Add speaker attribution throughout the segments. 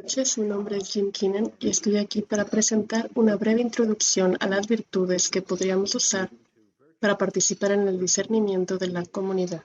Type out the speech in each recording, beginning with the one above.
Speaker 1: noches, mi nombre es Jim Keenan y estoy aquí para presentar una breve introducción a las virtudes que podríamos usar para participar en el discernimiento de la comunidad.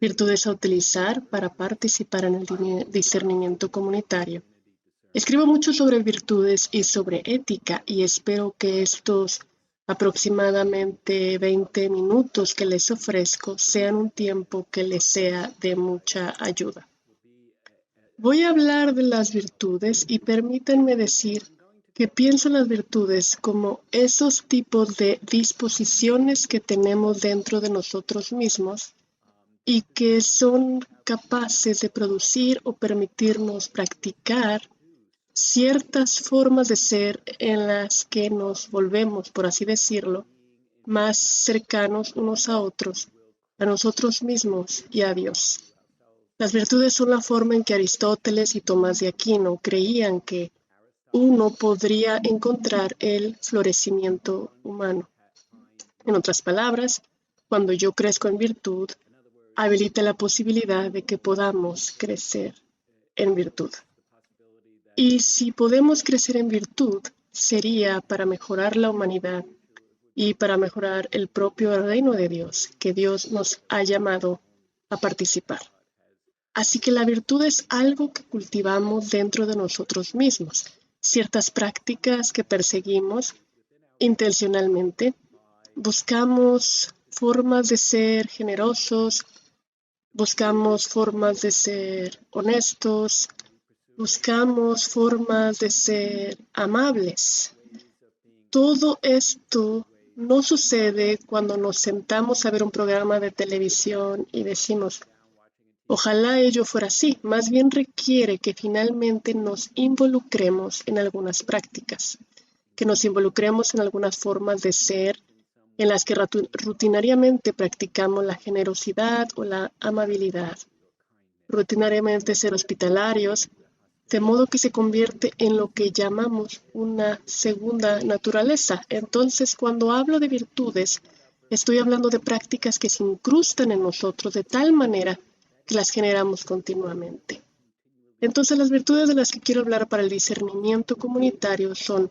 Speaker 1: Virtudes a utilizar para participar en el discernimiento comunitario. Escribo mucho sobre virtudes y sobre ética y espero que estos aproximadamente 20 minutos que les ofrezco sean un tiempo que les sea de mucha ayuda. Voy a hablar de las virtudes y permítanme decir que pienso en las virtudes como esos tipos de disposiciones que tenemos dentro de nosotros mismos y que son capaces de producir o permitirnos practicar ciertas formas de ser en las que nos volvemos, por así decirlo, más cercanos unos a otros, a nosotros mismos y a Dios. Las virtudes son la forma en que Aristóteles y Tomás de Aquino creían que uno podría encontrar el florecimiento humano. En otras palabras, cuando yo crezco en virtud, habilita la posibilidad de que podamos crecer en virtud. Y si podemos crecer en virtud, sería para mejorar la humanidad y para mejorar el propio reino de Dios, que Dios nos ha llamado a participar. Así que la virtud es algo que cultivamos dentro de nosotros mismos, ciertas prácticas que perseguimos intencionalmente. Buscamos formas de ser generosos, buscamos formas de ser honestos, buscamos formas de ser amables. Todo esto no sucede cuando nos sentamos a ver un programa de televisión y decimos, ojalá ello fuera así. Más bien requiere que finalmente nos involucremos en algunas prácticas, que nos involucremos en algunas formas de ser en las que rutinariamente practicamos la generosidad o la amabilidad. Rutinariamente ser hospitalarios, de modo que se convierte en lo que llamamos una segunda naturaleza. Entonces, cuando hablo de virtudes, estoy hablando de prácticas que se incrustan en nosotros de tal manera que las generamos continuamente. Entonces, las virtudes de las que quiero hablar para el discernimiento comunitario son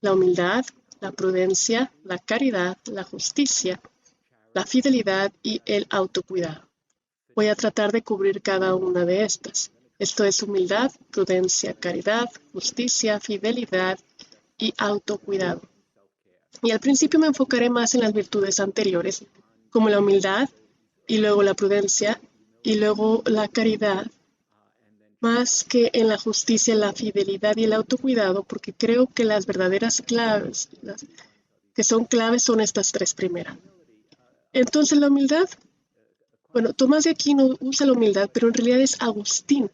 Speaker 1: la humildad, la prudencia, la caridad, la justicia, la fidelidad y el autocuidado. Voy a tratar de cubrir cada una de estas. Esto es humildad, prudencia, caridad, justicia, fidelidad y autocuidado. Y al principio me enfocaré más en las virtudes anteriores, como la humildad, y luego la prudencia, y luego la caridad, más que en la justicia, la fidelidad y el autocuidado, porque creo que las verdaderas claves, las que son claves, son estas tres primeras. Entonces la humildad, Tomás de Aquino usa la humildad, pero en realidad es Agustín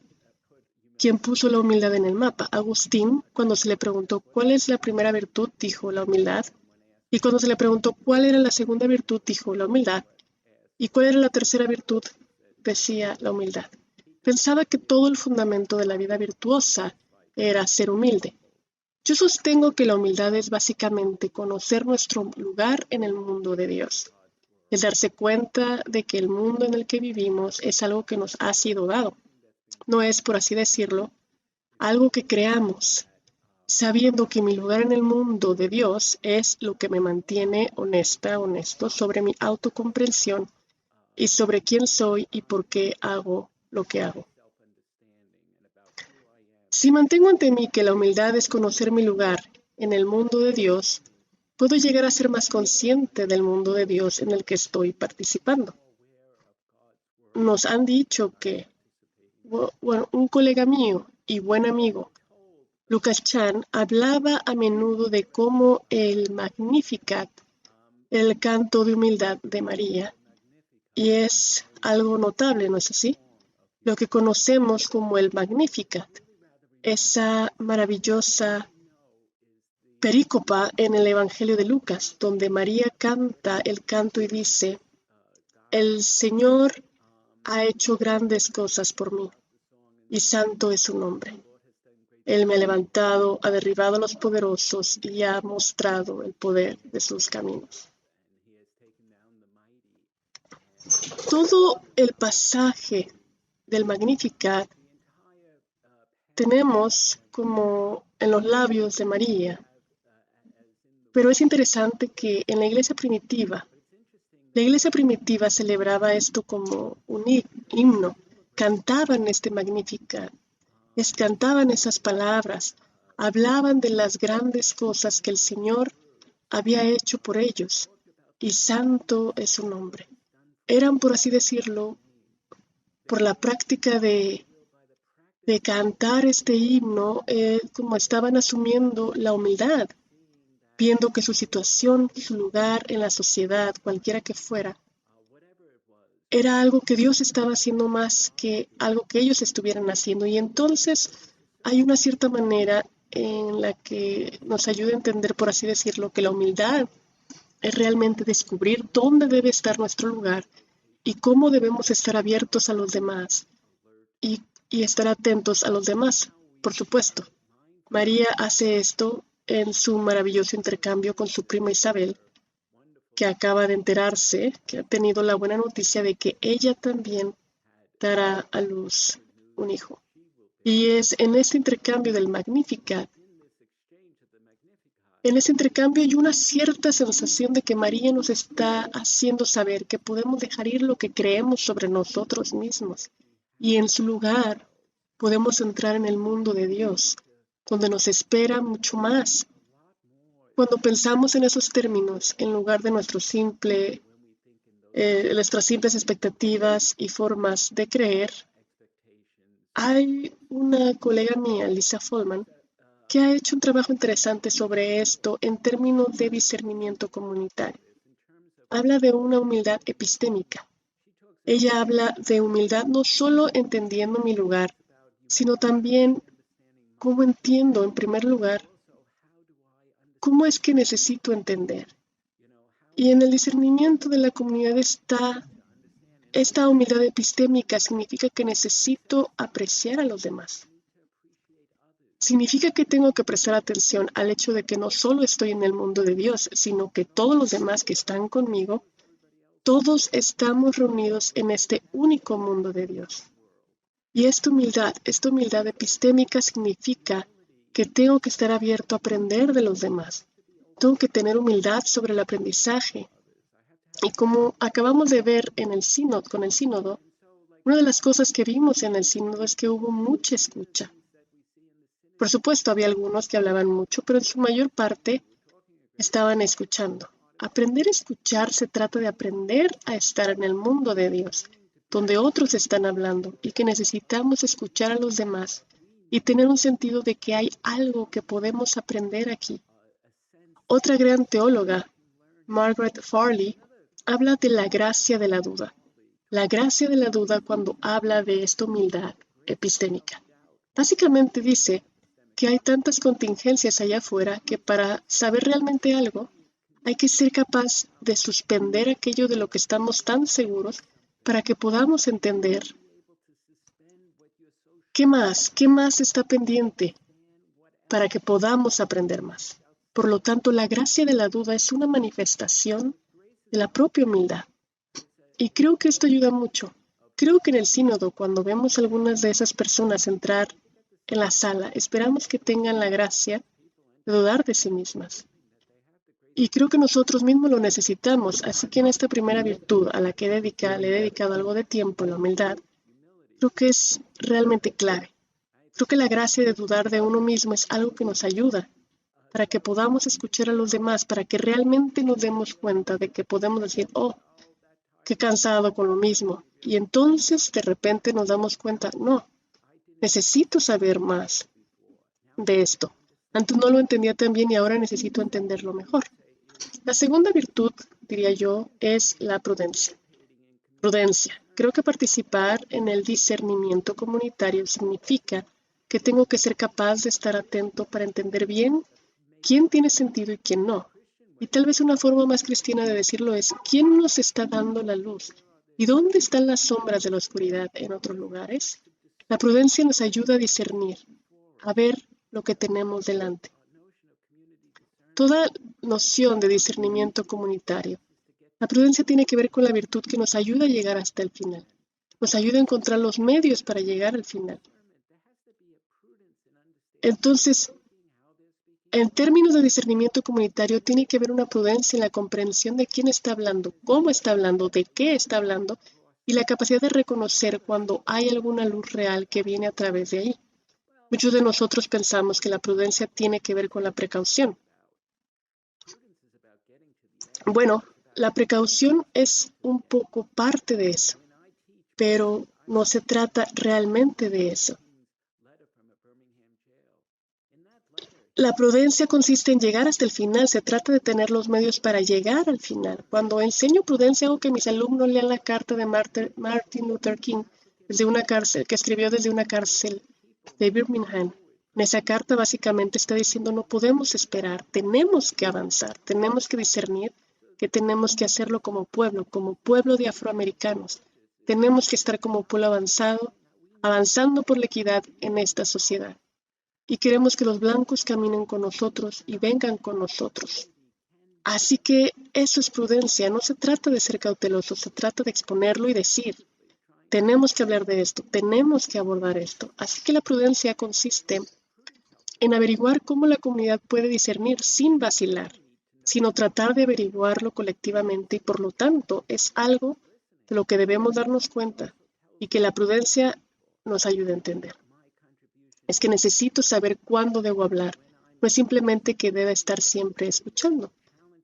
Speaker 1: quien puso la humildad en el mapa. Agustín, cuando se le preguntó cuál es la primera virtud, dijo la humildad. Y cuando se le preguntó cuál era la segunda virtud, dijo la humildad. Y cuál era la tercera virtud, decía la humildad. Pensaba que todo el fundamento de la vida virtuosa era ser humilde. Yo sostengo que la humildad es básicamente conocer nuestro lugar en el mundo de Dios. Es darse cuenta de que el mundo en el que vivimos es algo que nos ha sido dado. No es, por así decirlo, algo que creamos, sabiendo que mi lugar en el mundo de Dios es lo que me mantiene honesto sobre mi autocomprensión y sobre quién soy y por qué hago lo que hago. Si mantengo ante mí que la humildad es conocer mi lugar en el mundo de Dios, puedo llegar a ser más consciente del mundo de Dios en el que estoy participando. Nos han dicho que un colega mío y buen amigo, Lucas Chan, hablaba a menudo de cómo el Magnificat, el canto de humildad de María, y es algo notable, ¿no es así? Lo que conocemos como el Magnificat, esa maravillosa perícopa en el Evangelio de Lucas, donde María canta el canto y dice, el Señor ha hecho grandes cosas por mí, y santo es su nombre. Él me ha levantado, ha derribado a los poderosos y ha mostrado el poder de sus caminos. Todo el pasaje del Magnificat tenemos como en los labios de María. Pero es interesante que en la iglesia primitiva celebraba esto como un himno, cantaban este Magnificat, cantaban esas palabras, hablaban de las grandes cosas que el Señor había hecho por ellos, y santo es su nombre. Eran, por así decirlo, por la práctica de cantar este himno, como estaban asumiendo la humildad, viendo que su situación, su lugar en la sociedad, cualquiera que fuera, era algo que Dios estaba haciendo más que algo que ellos estuvieran haciendo. Y entonces hay una cierta manera en la que nos ayuda a entender, por así decirlo, que la humildad es realmente descubrir dónde debe estar nuestro lugar y cómo debemos estar abiertos a los demás y estar atentos a los demás, por supuesto. María hace esto en su maravilloso intercambio con su prima Isabel, que acaba de enterarse, que ha tenido la buena noticia de que ella también dará a luz un hijo. Y es en este intercambio del Magnificat, en ese intercambio hay una cierta sensación de que María nos está haciendo saber que podemos dejar ir lo que creemos sobre nosotros mismos y en su lugar podemos entrar en el mundo de Dios, donde nos espera mucho más. Cuando pensamos en esos términos, en lugar de nuestras simples expectativas y formas de creer, hay una colega mía, Lisa Folman, que ha hecho un trabajo interesante sobre esto en términos de discernimiento comunitario. Habla de una humildad epistémica. Ella habla de humildad no solo entendiendo mi lugar, sino también cómo entiendo, en primer lugar, cómo es que necesito entender. Y en el discernimiento de la comunidad esta humildad epistémica significa que necesito apreciar a los demás. Significa que tengo que prestar atención al hecho de que no solo estoy en el mundo de Dios, sino que todos los demás que están conmigo, todos estamos reunidos en este único mundo de Dios. Y esta humildad epistémica significa que tengo que estar abierto a aprender de los demás. Tengo que tener humildad sobre el aprendizaje. Y como acabamos de ver en el sínodo, con el sínodo, una de las cosas que vimos en el sínodo es que hubo mucha escucha. Por supuesto, había algunos que hablaban mucho, pero en su mayor parte estaban escuchando. Aprender a escuchar se trata de aprender a estar en el mundo de Dios, donde otros están hablando y que necesitamos escuchar a los demás y tener un sentido de que hay algo que podemos aprender aquí. Otra gran teóloga, Margaret Farley, habla de la gracia de la duda. La gracia de la duda cuando habla de esta humildad epistémica. Básicamente dice que hay tantas contingencias allá afuera que para saber realmente algo hay que ser capaz de suspender aquello de lo que estamos tan seguros para que podamos entender qué más está pendiente para que podamos aprender más. Por lo tanto, la gracia de la duda es una manifestación de la propia humildad. Y creo que esto ayuda mucho. Creo que en el sínodo, cuando vemos a algunas de esas personas entrar en la sala, esperamos que tengan la gracia de dudar de sí mismas. Y creo que nosotros mismos lo necesitamos, así que en esta primera virtud a la que le he dedicado algo de tiempo, la humildad, creo que es realmente clave. Creo que la gracia de dudar de uno mismo es algo que nos ayuda para que podamos escuchar a los demás, para que realmente nos demos cuenta de que podemos decir, oh, qué cansado con lo mismo. Y entonces de repente nos damos cuenta, no, necesito saber más de esto. Antes no lo entendía tan bien y ahora necesito entenderlo mejor. La segunda virtud, diría yo, es la prudencia. Prudencia. Creo que participar en el discernimiento comunitario significa que tengo que ser capaz de estar atento para entender bien quién tiene sentido y quién no. Y tal vez una forma más cristiana de decirlo es, ¿quién nos está dando la luz? ¿Y dónde están las sombras de la oscuridad en otros lugares? La prudencia nos ayuda a discernir, a ver lo que tenemos delante. Toda noción de discernimiento comunitario. La prudencia tiene que ver con la virtud que nos ayuda a llegar hasta el final. Nos ayuda a encontrar los medios para llegar al final. Entonces, en términos de discernimiento comunitario, tiene que haber una prudencia en la comprensión de quién está hablando, cómo está hablando, de qué está hablando, y la capacidad de reconocer cuando hay alguna luz real que viene a través de ahí. Muchos de nosotros pensamos que la prudencia tiene que ver con la precaución. Bueno, la precaución es un poco parte de eso, pero no se trata realmente de eso. La prudencia consiste en llegar hasta el final, se trata de tener los medios para llegar al final. Cuando enseño prudencia, hago que mis alumnos lean la carta de Martin Luther King desde una cárcel, que escribió desde una cárcel de Birmingham. En esa carta básicamente está diciendo no podemos esperar, tenemos que avanzar, tenemos que discernir que tenemos que hacerlo como pueblo de afroamericanos. Tenemos que estar como pueblo avanzando por la equidad en esta sociedad. Y queremos que los blancos caminen con nosotros y vengan con nosotros. Así que eso es prudencia, no se trata de ser cauteloso, se trata de exponerlo y decir, tenemos que hablar de esto, tenemos que abordar esto. Así que la prudencia consiste en averiguar cómo la comunidad puede discernir sin vacilar, sino tratar de averiguarlo colectivamente y por lo tanto es algo de lo que debemos darnos cuenta y que la prudencia nos ayude a entender. Es que necesito saber cuándo debo hablar, no es simplemente que deba estar siempre escuchando.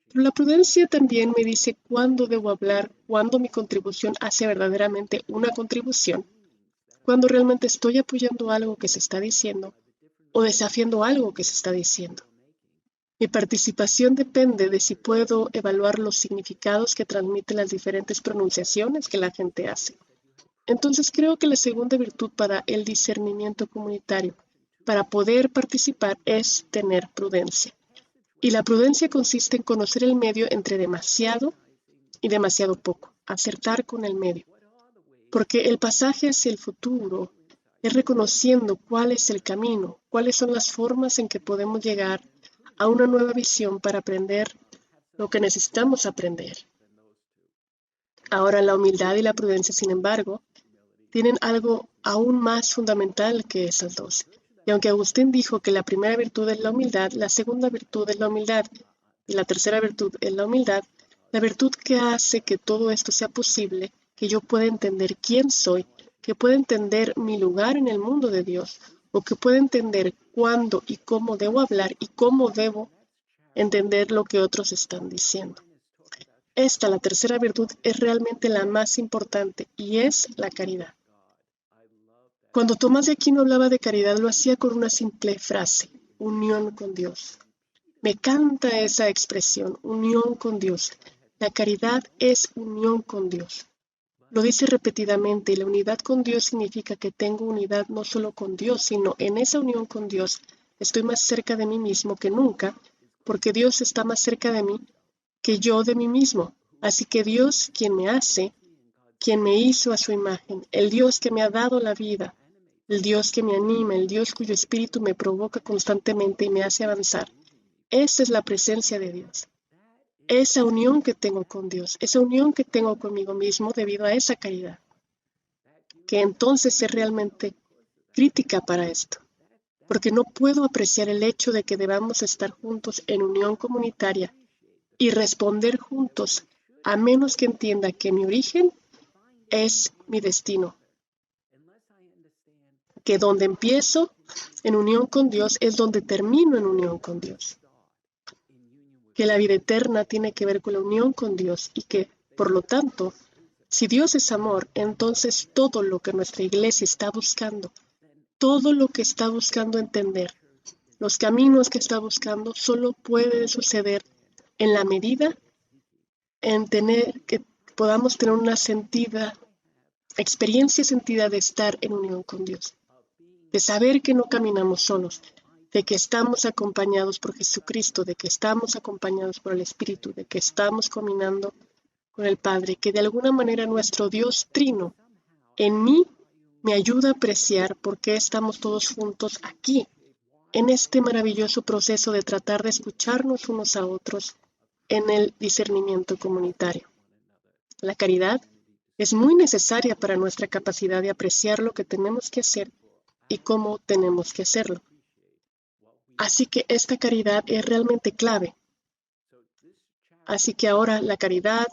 Speaker 1: Pero la prudencia también me dice cuándo debo hablar, cuándo mi contribución hace verdaderamente una contribución, cuándo realmente estoy apoyando algo que se está diciendo o desafiando algo que se está diciendo. Mi participación depende de si puedo evaluar los significados que transmiten las diferentes pronunciaciones que la gente hace. Entonces creo que la segunda virtud para el discernimiento comunitario, para poder participar, es tener prudencia. Y la prudencia consiste en conocer el medio entre demasiado y demasiado poco, acertar con el medio. Porque el pasaje hacia el futuro es reconociendo cuál es el camino, cuáles son las formas en que podemos llegar a una nueva visión para aprender lo que necesitamos aprender. Ahora, la humildad y la prudencia, sin embargo, tienen algo aún más fundamental que esas dos. Y aunque Agustín dijo que la primera virtud es la humildad, la segunda virtud es la humildad y la tercera virtud es la humildad, la virtud que hace que todo esto sea posible, que yo pueda entender quién soy, que pueda entender mi lugar en el mundo de Dios, o que pueda entender cuándo y cómo debo hablar y cómo debo entender lo que otros están diciendo. Esta, la tercera virtud, es realmente la más importante y es la caridad. Cuando Tomás de Aquino hablaba de caridad, lo hacía con una simple frase, unión con Dios. Me encanta esa expresión, unión con Dios. La caridad es unión con Dios. Lo dice repetidamente y la unidad con Dios significa que tengo unidad no solo con Dios, sino en esa unión con Dios estoy más cerca de mí mismo que nunca, porque Dios está más cerca de mí que yo de mí mismo. Así que Dios, quien me hace, quien me hizo a su imagen, el Dios que me ha dado la vida, el Dios que me anima, el Dios cuyo espíritu me provoca constantemente y me hace avanzar. Esa es la presencia de Dios. Esa unión que tengo con Dios, esa unión que tengo conmigo mismo debido a esa caridad, que entonces es realmente crítica para esto, porque no puedo apreciar el hecho de que debamos estar juntos en unión comunitaria y responder juntos, a menos que entienda que mi origen es mi destino, que donde empiezo en unión con Dios es donde termino en unión con Dios, que la vida eterna tiene que ver con la unión con Dios y que, por lo tanto, si Dios es amor, entonces todo lo que nuestra iglesia está buscando, todo lo que está buscando entender, los caminos que está buscando, solo puede suceder en la medida en tener que podamos tener una experiencia sentida de estar en unión con Dios, de saber que no caminamos solos, de que estamos acompañados por Jesucristo, de que estamos acompañados por el Espíritu, de que estamos caminando con el Padre, que de alguna manera nuestro Dios trino en mí me ayuda a apreciar por qué estamos todos juntos aquí, en este maravilloso proceso de tratar de escucharnos unos a otros en el discernimiento comunitario. La caridad es muy necesaria para nuestra capacidad de apreciar lo que tenemos que hacer y cómo tenemos que hacerlo. Así que esta caridad es realmente clave. Así que ahora la caridad,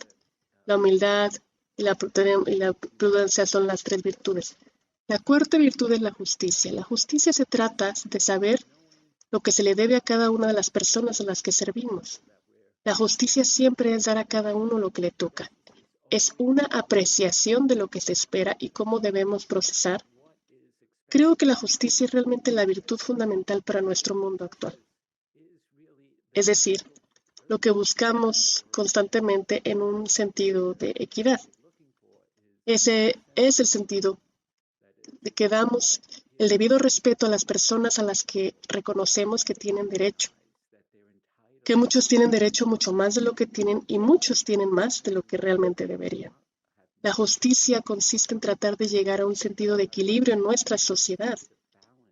Speaker 1: la humildad y la prudencia son las 3 virtudes. La cuarta virtud es la justicia. La justicia se trata de saber lo que se le debe a cada una de las personas a las que servimos. La justicia siempre es dar a cada uno lo que le toca. Es una apreciación de lo que se espera y cómo debemos procesar. Creo que la justicia es realmente la virtud fundamental para nuestro mundo actual. Es decir, lo que buscamos constantemente en un sentido de equidad. Ese es el sentido de que damos el debido respeto a las personas a las que reconocemos que tienen derecho. Que muchos tienen derecho mucho más de lo que tienen y muchos tienen más de lo que realmente deberían. La justicia consiste en tratar de llegar a un sentido de equilibrio en nuestra sociedad.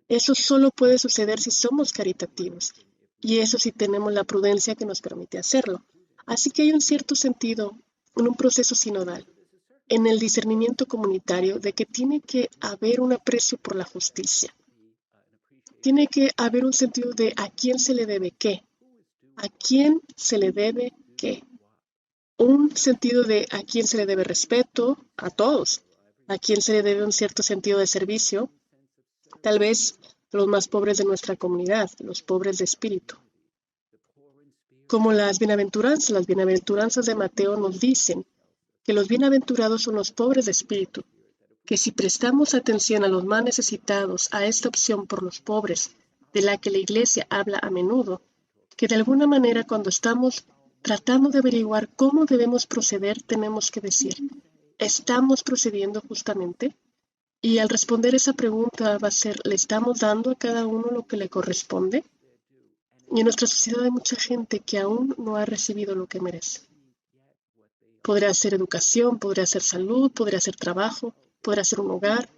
Speaker 1: Eso solo puede suceder si somos caritativos, y eso si tenemos la prudencia que nos permite hacerlo. Así que hay un cierto sentido en un proceso sinodal, en el discernimiento comunitario de que tiene que haber un aprecio por la justicia. Tiene que haber un sentido de a quién se le debe qué. ¿A quién se le debe qué? Un sentido de a quién se le debe respeto, a todos. A quién se le debe un cierto sentido de servicio, tal vez los más pobres de nuestra comunidad, los pobres de espíritu. Como las bienaventuranzas de Mateo nos dicen que los bienaventurados son los pobres de espíritu, que si prestamos atención a los más necesitados, a esta opción por los pobres, de la que la Iglesia habla a menudo, que de alguna manera cuando estamos tratando de averiguar cómo debemos proceder, tenemos que decir, ¿estamos procediendo justamente? Y al responder esa pregunta va a ser, ¿le estamos dando a cada uno lo que le corresponde? Y en nuestra sociedad hay mucha gente que aún no ha recibido lo que merece. Podría ser educación, podría ser salud, podría ser trabajo, podría ser un hogar.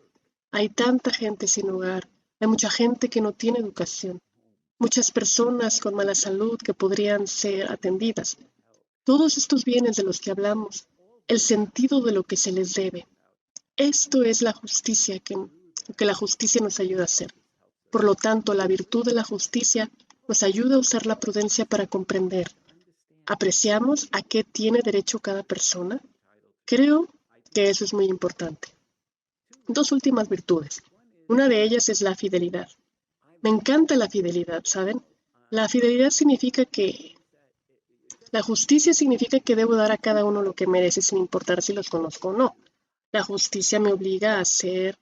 Speaker 1: Hay tanta gente sin hogar, hay mucha gente que no tiene educación. Muchas personas con mala salud que podrían ser atendidas. Todos estos bienes de los que hablamos, el sentido de lo que se les debe. Esto es la justicia que la justicia nos ayuda a hacer. Por lo tanto, la virtud de la justicia nos ayuda a usar la prudencia para comprender. ¿Apreciamos a qué tiene derecho cada persona? Creo que eso es muy importante. 2 últimas virtudes. Una de ellas es la fidelidad. Me encanta la fidelidad, ¿saben? La fidelidad significa que... La justicia significa que debo dar a cada uno lo que merece sin importar si los conozco o no. La justicia me obliga a ser,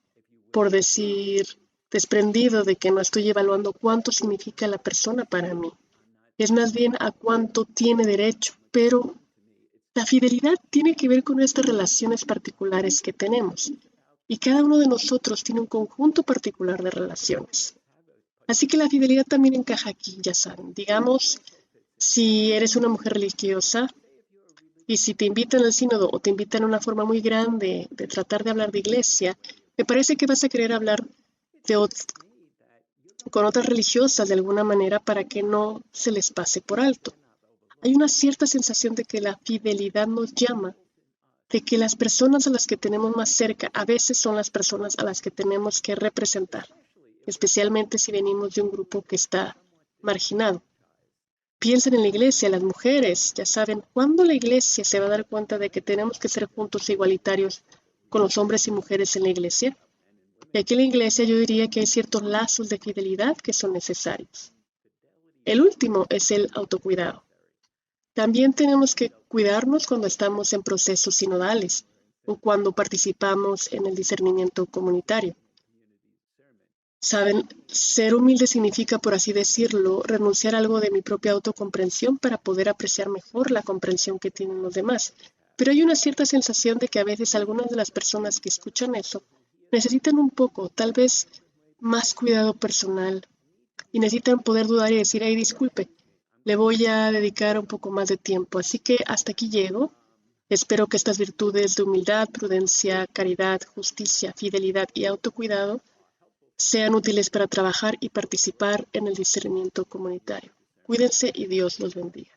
Speaker 1: por decir, desprendido de que no estoy evaluando cuánto significa la persona para mí. Es más bien a cuánto tiene derecho, pero la fidelidad tiene que ver con estas relaciones particulares que tenemos. Y cada uno de nosotros tiene un conjunto particular de relaciones. Así que la fidelidad también encaja aquí, ya saben. Digamos, si eres una mujer religiosa y si te invitan al sínodo o te invitan a una forma muy grande de tratar de hablar de iglesia, me parece que vas a querer hablar con otras religiosas de alguna manera para que no se les pase por alto. Hay una cierta sensación de que la fidelidad nos llama, de que las personas a las que tenemos más cerca a veces son las personas a las que tenemos que representar, especialmente si venimos de un grupo que está marginado. Piensen en la iglesia, las mujeres, ya saben, ¿cuándo la iglesia se va a dar cuenta de que tenemos que ser juntos e igualitarios con los hombres y mujeres en la iglesia? Y aquí en la iglesia yo diría que hay ciertos lazos de fidelidad que son necesarios. El último es el autocuidado. También tenemos que cuidarnos cuando estamos en procesos sinodales o cuando participamos en el discernimiento comunitario. Saben, ser humilde significa, por así decirlo, renunciar a algo de mi propia autocomprensión para poder apreciar mejor la comprensión que tienen los demás. Pero hay una cierta sensación de que a veces algunas de las personas que escuchan eso necesitan un poco, tal vez, más cuidado personal y necesitan poder dudar y decir, ay, disculpe, le voy a dedicar un poco más de tiempo. Así que hasta aquí llego. Espero que estas virtudes de humildad, prudencia, caridad, justicia, fidelidad y autocuidado sean útiles para trabajar y participar en el discernimiento comunitario. Cuídense y Dios los bendiga.